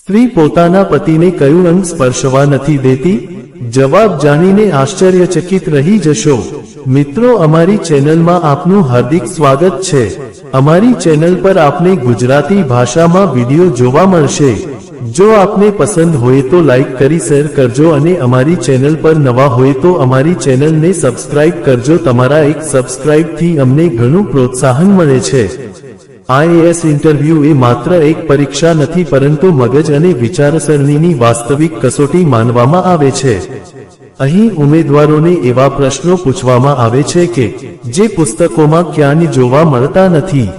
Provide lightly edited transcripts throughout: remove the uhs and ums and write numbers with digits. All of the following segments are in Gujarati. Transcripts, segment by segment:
સ્ત્રી પોતાના પતિને કયું અંગ સ્પર્શવા નથી દેતી? જવાબ જાણીને આશ્ચર્યચકિત રહી જશો। મિત્રો, અમારી ચેનલમાં આપનું હાર્દિક સ્વાગત છે। અમારી ચેનલ પર આપને ગુજરાતી ભાષામાં વિડિયો જોવા મળશે। જો આપને પસંદ હોય તો લાઈક કરી શેર કરજો અને અમારી ચેનલ પર નવા હોય તો અમારી ચેનલને સબસ્ક્રાઇબ કરજો। તમારા એક સબસ્ક્રાઇબથી અમને ઘણું પ્રોત્સાહન મળે છે। IAS ઇન્ટરવ્યૂ એ માત્ર એક પરીક્ષા નથી, પરંતુ મગજ અને વિચારસરણીની વાસ્તવિક કસોટી માનવામાં આવે છે। અહીં ઉમેદવારોને એવા પ્રશ્નો પૂછવામાં આવે છે કે જે પુસ્તકોમાં ક્યાંય જોવા મળતા નથી।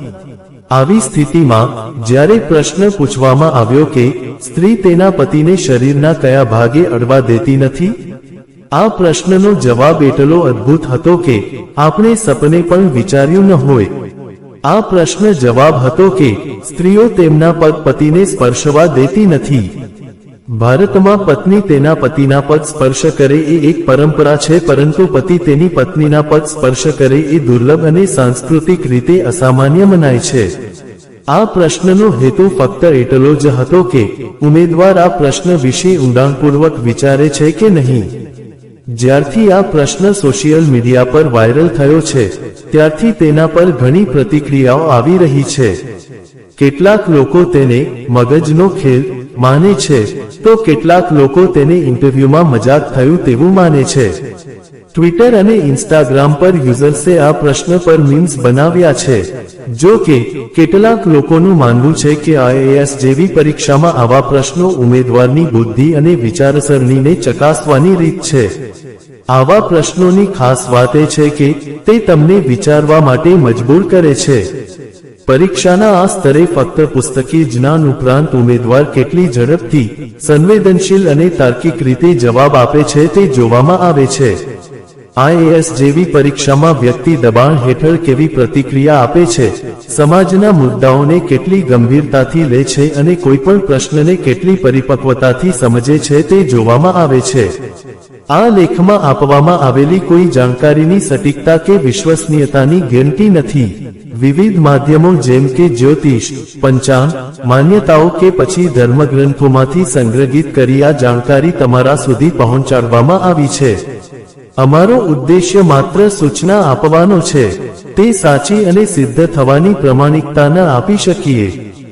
આવી સ્થિતિમાં જ્યારે પ્રશ્ન પૂછવામાં આવ્યો કે સ્ત્રી તેના પતિને શરીરના કયા ભાગે અડવા દેતી નથી, આ પ્રશ્નનો જવાબ એટલો અદ્ભુત હતો કે આપણે સપને પણ વિચાર્યું ન હોય। આ પ્રશ્ન જવાબ હતો કે સ્ત્રીઓ તેમના પતિને સ્પર્શવા દેતી નથી। ભારતમાં પત્ની તેના પતિના પગ સ્પર્શ કરે એ એક પરંપરા છે, પરંતુ પતિ તેની પત્નીના પગ સ્પર્શ કરે એ દુર્લભ અને સાંસ્કૃતિક રીતે અસામાન્ય મનાય છે। આ પ્રશ્નનો હેતુ ફક્ત એટલો જ હતો કે ઉમેદવાર આ પ્રશ્ન વિશે ઊંડાણપૂર્વક વિચારે છે કે નહીં। જ્યારથી આ પ્રશ્ન સોશિયલ મીડિયા પર વાયરલ થયો છે ત્યારથી તેના પર ઘણી પ્રતિક્રિયાઓ આવી રહી છે। કેટલાક લોકો તેને મગજનો ખેલ માને છે તો કેટલાક લોકો તેને ઇન્ટરવ્યુમાં મજાક થયું તેવું માને છે। ટ્વિટર અને ઇન્સ્ટાગ્રામ પર યુઝર્સે આ પ્રશ્ન પર મીમ્સ બનાવ્યા છે। જો કે કેટલાક લોકોનું માનવું છે કે IAS જેવી પરીક્ષામાં આવા પ્રશ્નો ઉમેદવારની બુદ્ધિ અને વિચારસરણીને ચકાસવાની રીત છે। આવા પ્રશ્નોની ખાસ વાત એ છે કે તે તમને વિચારવા માટે મજબૂર કરે છે। પરીક્ષાના આ સ્તરે ફક્ત પુસ્તકીય જ્ઞાન ઉપરાંત ઉમેદવાર કેટલી ઝડપથી, સંવેદનશીલ અને તાર્કિક રીતે જવાબ આપે છે તે જોવામાં આવે છે। IAS જેવી પરીક્ષામાં વ્યક્તિ દબાણ હેઠળ કેવી પ્રતિક્રિયા આપે છે, સમાજના મુદ્દાઓને કેટલી ગંભીરતાથી લે છે અને કોઈપણ પ્રશ્નને કેટલી પરિપક્વતાથી સમજે છે તે જોવામાં આવે છે। આ લેખમાં આપવામાં આવેલી કોઈ જાણકારીની સટીકતા કે વિશ્વસનીયતાની ગેરંટી નથી। વિવિધ માધ્યમો જેમ કે જ્યોતિષ, પંચાંગ, માન્યતાઓ કે પછી ધર્મગ્રંથોમાંથી સંગ્રહિત કરી આ જાણકારી તમારા સુધી પહોંચાડવામાં આવી છે। અમારો ઉદ્દેશ્ય માત્ર સૂચના આપવાનો છે, તે સાચી અને સિદ્ધ થવાની પ્રમાણિકતા ન આપી શકીએ।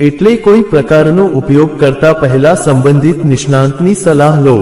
એટલે કોઈ પ્રકારનો ઉપયોગ કરતા પહેલા સંબંધિત નિષ્ણાંતની સલાહ લો।